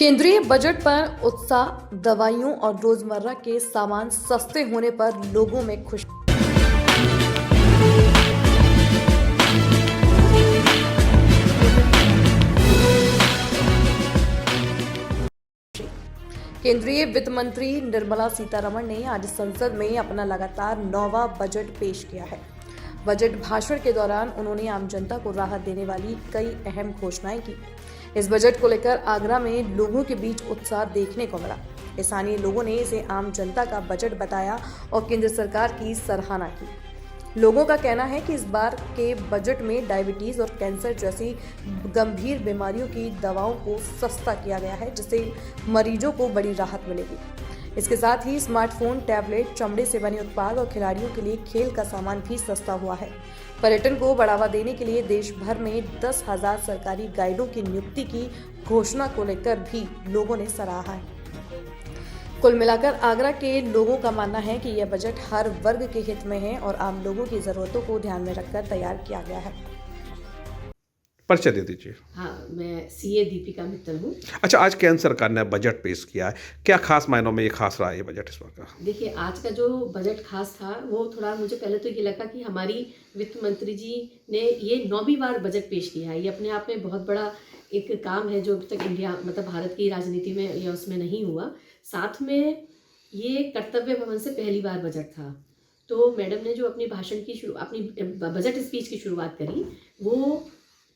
केंद्रीय बजट पर उत्साह, दवाइयों और रोजमर्रा के सामान सस्ते होने पर लोगों में खुशी। केंद्रीय वित्त मंत्री निर्मला सीतारमण ने आज संसद में अपना लगातार 9वां बजट पेश किया है। बजट भाषण के दौरान उन्होंने आम जनता को राहत देने वाली कई अहम घोषणाएं की। इस बजट को लेकर आगरा में लोगों के बीच उत्साह देखने को मिला। स्थानीय लोगों ने इसे आम जनता का बजट बताया और केंद्र सरकार की सराहना की। लोगों का कहना है कि इस बार के बजट में डायबिटीज और कैंसर जैसी गंभीर बीमारियों की दवाओं को सस्ता किया गया है, जिससे मरीजों को बड़ी राहत मिलेगी। इसके साथ ही स्मार्टफोन, टैबलेट, चमड़े से बने उत्पाद और खिलाड़ियों के लिए खेल का सामान भी सस्ता हुआ है। पर्यटन को बढ़ावा देने के लिए देश भर में 10,000 सरकारी गाइडों की नियुक्ति की घोषणा को लेकर भी लोगों ने सराहा है। कुल मिलाकर आगरा के लोगों का मानना है कि यह बजट हर वर्ग के हित में है और आम लोगों की जरूरतों को ध्यान में रखकर तैयार किया गया है। परिचय दे दीजिए। हाँ, मैं सीए दीपिका मित्तल हूँ। अच्छा, आज केंद्र सरकार ने बजट पेश किया है, क्या खास मायनों में ये खास रहा है ये बजट इस बार का? देखिए, आज का जो बजट खास था वो थोड़ा मुझे पहले तो ये लगा कि हमारी वित्त मंत्री जी ने ये 9वीं बार बजट पेश किया है। ये अपने आप में बहुत बड़ा एक काम है जो अब तक इंडिया मतलब भारत की राजनीति में या उसमें नहीं हुआ। साथ में ये कर्तव्य भवन से पहली बार बजट था। तो मैडम ने जो अपनी बजट स्पीच की शुरुआत करी वो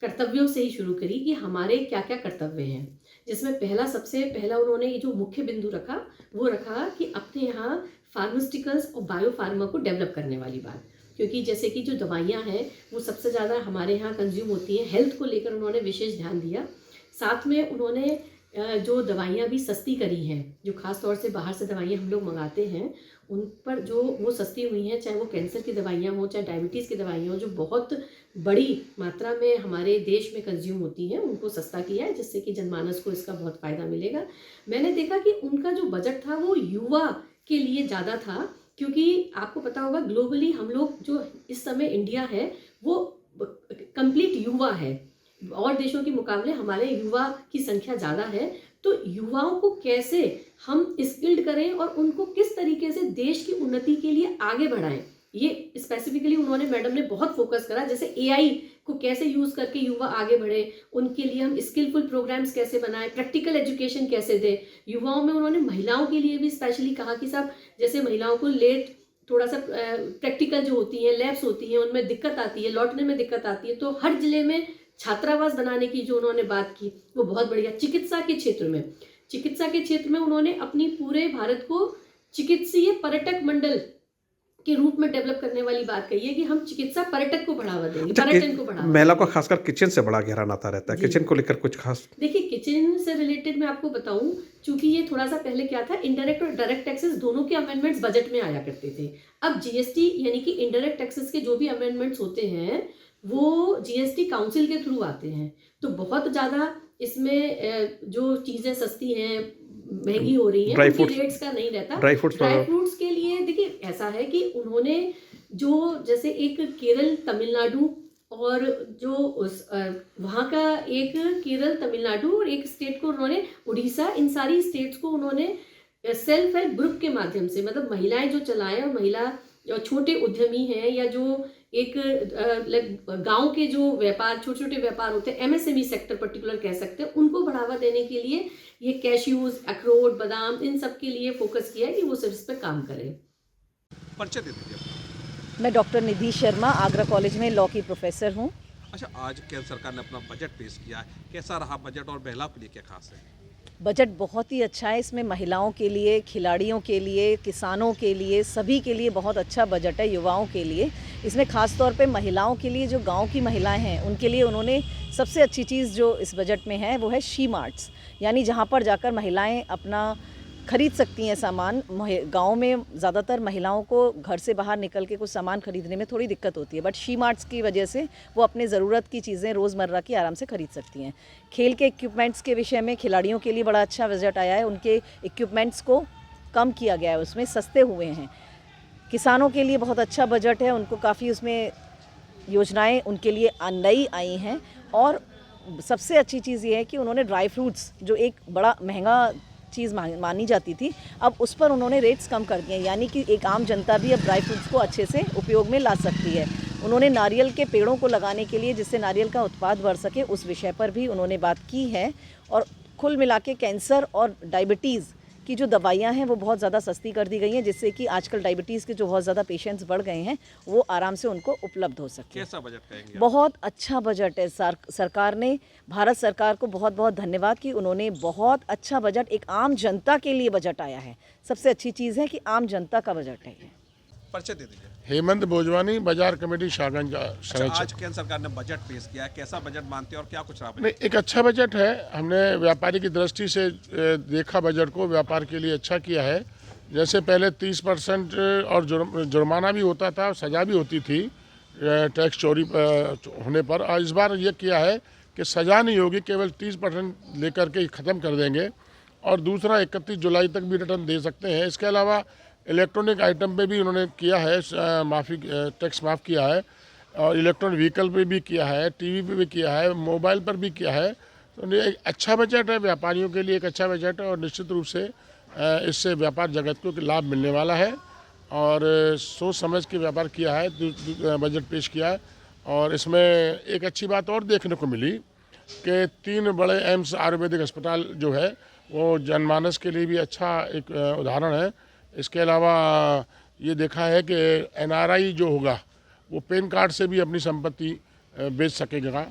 कर्तव्यों से ही शुरू करी कि हमारे क्या क्या कर्तव्य हैं, जिसमें सबसे पहला उन्होंने ये जो मुख्य बिंदु रखा वो रखा कि अपने यहाँ फार्मास्यूटिकल्स और बायो फार्मा को डेवलप करने वाली बात, क्योंकि जैसे कि जो दवाइयाँ हैं वो सबसे ज़्यादा हमारे यहाँ कंज्यूम होती हैं। हेल्थ को लेकर उन्होंने विशेष ध्यान दिया। साथ में उन्होंने जो दवाइयाँ भी सस्ती करी हैं, जो ख़ास तौर से बाहर से दवाइयाँ हम लोग मंगाते हैं उन पर जो वो सस्ती हुई हैं, चाहे वो कैंसर की दवाइयाँ हों चाहे डायबिटीज़ की दवाइयाँ हों, जो बहुत बड़ी मात्रा में हमारे देश में कंज्यूम होती हैं, उनको सस्ता किया है, जिससे कि जनमानस को इसका बहुत फ़ायदा मिलेगा। मैंने देखा कि उनका जो बजट था वो युवा के लिए ज़्यादा था, क्योंकि आपको पता होगा ग्लोबली हम लोग जो इस समय इंडिया है वो कंप्लीट युवा है। और देशों के मुकाबले हमारे युवा की संख्या ज़्यादा है। तो युवाओं को कैसे हम स्किल्ड करें और उनको किस तरीके से देश की उन्नति के लिए आगे बढ़ाएं, ये स्पेसिफिकली उन्होंने मैडम ने बहुत फोकस करा। जैसे एआई को कैसे यूज़ करके युवा आगे बढ़े, उनके लिए हम स्किलफुल प्रोग्राम्स कैसे बनाएं, प्रैक्टिकल एजुकेशन कैसे दें। युवाओं में उन्होंने महिलाओं के लिए भी स्पेशली कहा कि साहब जैसे महिलाओं को थोड़ा सा प्रैक्टिकल जो होती हैं, लैब्स होती हैं, उनमें दिक्कत आती है, लौटने में दिक्कत आती है, तो हर जिले में छात्रावास बनाने की जो उन्होंने बात की वो बहुत बढ़िया। चिकित्सा के क्षेत्र में उन्होंने अपनी पूरे भारत को चिकित्सीय पर्यटक मंडल के रूप में डेवलप करने वाली बात कही है कि हम चिकित्सा पर्यटक को बढ़ावा देंगे, पर्यटन को बढ़ावा। महिला को खासकर किचन से बड़ा गहरा नाता रहता है, किचन को लेकर कुछ खास? देखिए, किचन से रिलेटेड मैं आपको बताऊं, चूंकि ये थोड़ा सा पहले क्या था, इनडायरेक्ट और डायरेक्ट टैक्सेस दोनों के अमेंडमेंट्स बजट में आया करते थे। अब जीएसटी यानी कि इनडायरेक्ट टैक्सेस के जो भी अमेंडमेंट्स होते हैं वो जीएसटी काउंसिल के थ्रू आते हैं। तो बहुत ज़्यादा इसमें जो चीज़ें सस्ती हैं, महंगी हो रही हैं, उनकी रेट्स का नहीं रहता। ड्राई फ्रूट्स के लिए देखिए ऐसा है कि उन्होंने जो जैसे एक केरल, तमिलनाडु और जो वहाँ का एक केरल, तमिलनाडु और एक स्टेट को उन्होंने उड़ीसा, इन सारी स्टेट्स को उन्होंने सेल्फ हेल्प ग्रुप के माध्यम से, मतलब महिलाएं जो चलाएं और महिला जो छोटे उद्यमी हैं या जो एक गांव के जो व्यापार, छोटे छोटे व्यापार होते हैं, एमएसएमई सेक्टर पर्टिकुलर कह सकते हैं, उनको बढ़ावा देने के लिए ये कैश्यूज, अखरोट, बादाम, इन सब के लिए फोकस किया है कि वो सिर्फ इस पर काम करें। परिचय दे दीजिए। मैं डॉक्टर निधि शर्मा आगरा कॉलेज में लॉ की प्रोफेसर हूँ। अच्छा, आज केंद्र सरकार ने अपना बजट पेश किया है, कैसा रहा बजट और महिलाओं के लिए क्या खास है? बजट बहुत ही अच्छा है। इसमें महिलाओं के लिए, खिलाड़ियों के लिए, किसानों के लिए, सभी के लिए बहुत अच्छा बजट है। युवाओं के लिए इसमें ख़ास तौर पे महिलाओं के लिए, जो गांव की महिलाएं हैं उनके लिए उन्होंने सबसे अच्छी चीज़ जो इस बजट में है वो है शी मार्ट्स, यानी जहां पर जाकर महिलाएं अपना खरीद सकती हैं सामान। गांव में ज़्यादातर महिलाओं को घर से बाहर निकल के कुछ सामान खरीदने में थोड़ी दिक्कत होती है, बट शी मार्ट्स की वजह से वो अपने ज़रूरत की चीज़ें रोज़मर्रा की आराम से खरीद सकती हैं। खेल के इक्विपमेंट्स के विषय में खिलाड़ियों के लिए बड़ा अच्छा बजट आया है। उनके इक्विपमेंट्स को कम किया गया है, उसमें सस्ते हुए हैं। किसानों के लिए बहुत अच्छा बजट है, उनको काफ़ी उसमें योजनाएं उनके लिए नई आई हैं। और सबसे अच्छी चीज़ ये है कि उन्होंने ड्राई फ्रूट्स जो एक बड़ा महंगा चीज़ मानी जाती थी, अब उस पर उन्होंने रेट्स कम कर दिए हैं, यानी कि एक आम जनता भी अब ड्राई फ्रूट्स को अच्छे से उपयोग में ला सकती है। उन्होंने नारियल के पेड़ों को लगाने के लिए, जिससे नारियल का उत्पाद बढ़ सके, उस विषय पर भी उन्होंने बात की है। और कुल मिला के कैंसर और डायबिटीज़ की जो दवाइयाँ हैं वो बहुत ज़्यादा सस्ती कर दी गई हैं, जिससे कि आजकल डायबिटीज़ के जो बहुत ज़्यादा पेशेंट्स बढ़ गए हैं वो आराम से उनको उपलब्ध हो सके। कैसा बजट कहेंगे? बहुत अच्छा बजट है। सरकार ने, भारत सरकार को बहुत बहुत धन्यवाद कि उन्होंने बहुत अच्छा बजट, एक आम जनता के लिए बजट आया है। सबसे अच्छी चीज़ है कि आम जनता का बजट है ये। परिचय दे दीजिए। हेमंत भोजवानी, बाजार कमेटी शाहगंज अच्छा, आज केंद्र सरकार ने बजट पेश किया है, कैसा बजट मानते हैं और क्या कुछ रहा? नहीं, एक अच्छा बजट है। हमने व्यापारी की दृष्टि से देखा बजट को, व्यापार के लिए अच्छा किया है। जैसे पहले 30% और जुर्माना भी होता था, सज़ा भी होती थी टैक्स चोरी होने पर। और इस बार ये किया है कि सज़ा नहीं होगी, केवल 30% लेकर के ख़त्म कर देंगे। और दूसरा 31 जुलाई तक भी रिटर्न दे सकते हैं। इसके अलावा इलेक्ट्रॉनिक आइटम पे भी उन्होंने किया है माफ़ी, टैक्स माफ़ किया है। और इलेक्ट्रॉनिक व्हीकल पे भी किया है, टीवी पे भी किया है, मोबाइल पर भी किया है। तो ये एक अच्छा बजट है, व्यापारियों के लिए एक अच्छा बजट है। और निश्चित रूप से इससे व्यापार जगत को लाभ मिलने वाला है। और सोच समझ के व्यापार किया है, बजट पेश किया है। और इसमें एक अच्छी बात और देखने को मिली कि 3 बड़े एम्स आयुर्वेदिक अस्पताल जो है वो जनमानस के लिए भी अच्छा एक उदाहरण है। इसके अलावा ये देखा है कि NRI जो होगा वो पैन कार्ड से भी अपनी संपत्ति बेच सकेगा।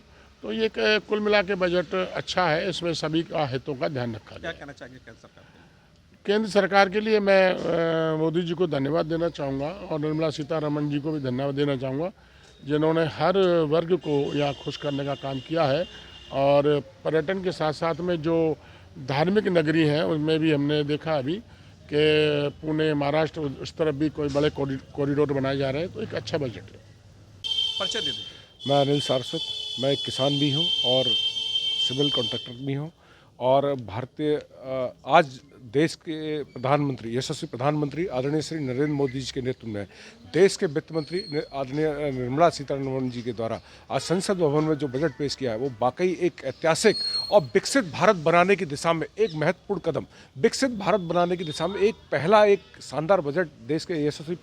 तो ये कुल मिला के बजट अच्छा है। इसमें सभी का हितों का ध्यान रखा गया। क्या कहना चाहेंगे केंद्र सरकार को? केंद्र सरकार के लिए मैं मोदी जी को धन्यवाद देना चाहूँगा और निर्मला सीतारमण जी को भी धन्यवाद देना चाहूँगा, जिन्होंने हर वर्ग को यहाँ खुश करने का काम किया है। और पर्यटन के साथ साथ में जो धार्मिक नगरी हैं उनमें भी हमने देखा अभी कि पुणे, महाराष्ट्र, उस तरफ भी कोई बड़े कॉरिडोर बनाए जा रहे हैं। तो एक अच्छा बजट है। परिचय दे दीजिए। मैं अनिल सारस्वत, मैं एक किसान भी हूँ और सिविल कॉन्ट्रैक्टर भी हूँ। और आज देश के प्रधानमंत्री, यशस्वी प्रधानमंत्री आदरणीय श्री नरेंद्र मोदी जी के नेतृत्व में देश के वित्त मंत्री आदरणीय निर्मला सीतारमण जी के द्वारा आज संसद भवन में जो बजट पेश किया है वो वाकई एक ऐतिहासिक और विकसित भारत बनाने की दिशा में एक महत्वपूर्ण कदम, विकसित भारत बनाने की दिशा में एक पहला एक शानदार बजट देश के यशस्वी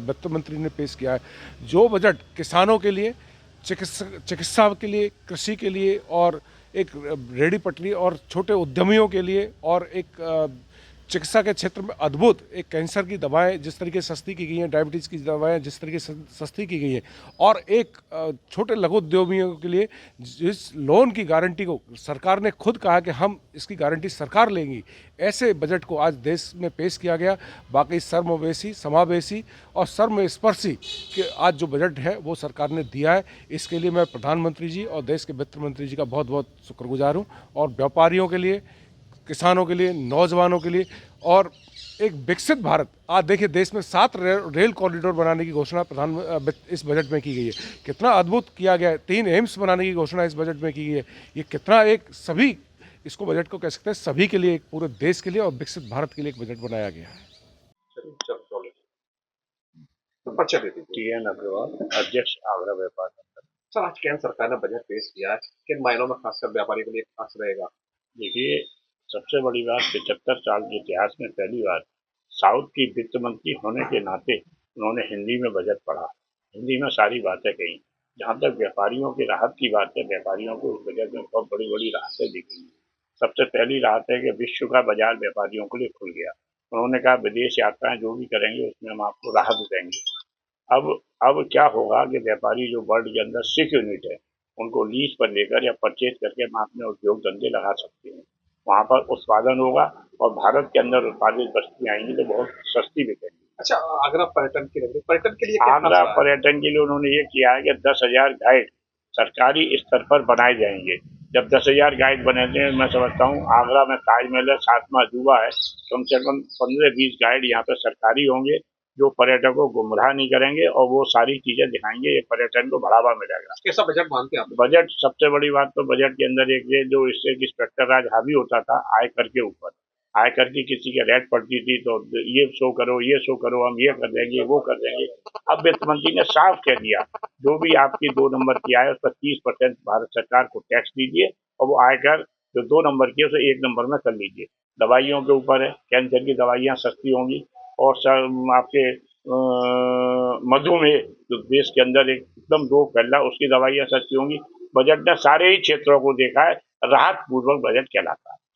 वित्त मंत्री ने पेश किया है। जो बजट किसानों के लिए, चिकित्सा के लिए, कृषि के लिए और एक रेहड़ी पटरी और छोटे उद्यमियों के लिए और एक चिकित्सा के क्षेत्र में अद्भुत एक कैंसर की दवाएं जिस तरीके से सस्ती की गई हैं, डायबिटीज़ की दवाएं जिस तरीके से सस्ती की गई हैं और एक छोटे लघु उद्यमियों के लिए जिस लोन की गारंटी को सरकार ने खुद कहा कि हम इसकी गारंटी सरकार लेंगी, ऐसे बजट को आज देश में पेश किया गया। बाकी सर्ववेशी, समावेशी और सर्वस्पर्शी के आज जो बजट है वो सरकार ने दिया है। इसके लिए मैं प्रधानमंत्री जी और देश के वित्त मंत्री जी का बहुत बहुत शुक्रगुजार हूँ। और व्यापारियों के लिए, किसानों के लिए, नौजवानों के लिए और एक विकसित भारत, आज देखिए देश में 7 रेल कॉरिडोर बनाने की घोषणा इस बजट में की गई है। कितना अद्भुत किया गया है। 3 एम्स बनाने की घोषणा इस बजट में की गई है। ये कितना एक सभी, इसको बजट को कह सकते हैं सभी के लिए, एक पूरे देश के लिए और विकसित भारत के लिए एक बजट बनाया गया है। TN अग्रवाल, अध्यक्ष आगरा व्यापार संघ। सर, आज केंद्र सरकार ने बजट पेश किया है, किन मायनों में खासकर व्यापारी के लिए खास रहेगा? देखिए, सबसे बड़ी बात 75 साल के इतिहास में पहली बार साउथ की वित्त मंत्री होने के नाते उन्होंने हिंदी में बजट पढ़ा, हिंदी में सारी बातें कही। जहाँ तक व्यापारियों की राहत की बात है, व्यापारियों को इस बजट में बहुत बड़ी बड़ी राहतें दी गई। सबसे पहली राहत है कि विश्व का बाजार व्यापारियों के लिए खुल गया। उन्होंने कहा विदेश यात्राएं जो भी करेंगे उसमें हम आपको राहत देंगे। अब क्या होगा कि व्यापारी जो वर्ल्ड के अंदर 6 यूनिट है उनको लीज पर लेकर या परचेज करके हम अपने उद्योग धंधे लगा सकते हैं। वहाँ पर उत्पादन होगा और भारत के अंदर उत्पादित वस्तुएं आएंगी तो बहुत सस्ती बिकेंगी। अच्छा, आगरा पर्यटन के लिए आगरा पर्यटन के लिए उन्होंने ये किया है कि 10,000 गाइड सरकारी स्तर पर बनाए जाएंगे। जब 10,000 गाइड बने थे, मैं समझता हूँ आगरा में ताजमहल है, 7वां अजूबा है, कम से कम 15-20 गाइड यहाँ पे सरकारी होंगे जो पर्यटकों को गुमराह नहीं करेंगे और वो सारी चीजें दिखाएंगे। ये पर्यटन को बढ़ावा मिलेगा। कैसा बजट मानते हैं आप? बजट, सबसे बड़ी बात तो बजट के अंदर एक ये जो इससे इंस्पेक्टर राज हावी होता था आयकर के ऊपर, आयकर की किसी के रेट पड़ती थी तो ये शो करो, हम ये कर देंगे, वो कर देंगे। अब वित्त मंत्री ने साफ कह दिया, जो भी आपकी 2 नंबर की आय उस पर 30% भारत सरकार को टैक्स दीजिए और वो आयकर जो 2 नंबर की है उसे 1 नंबर में कर लीजिए। दवाइयों के ऊपर है, कैंसर की दवाइयाँ सस्ती होंगी और आपके मधुमेह जो देश के अंदर एकदम रोग फैल रहा है उसकी दवाइयाँ सस्ती होंगी। बजट ने सारे ही क्षेत्रों को देखा है, राहत पूर्वक बजट कहलाता है।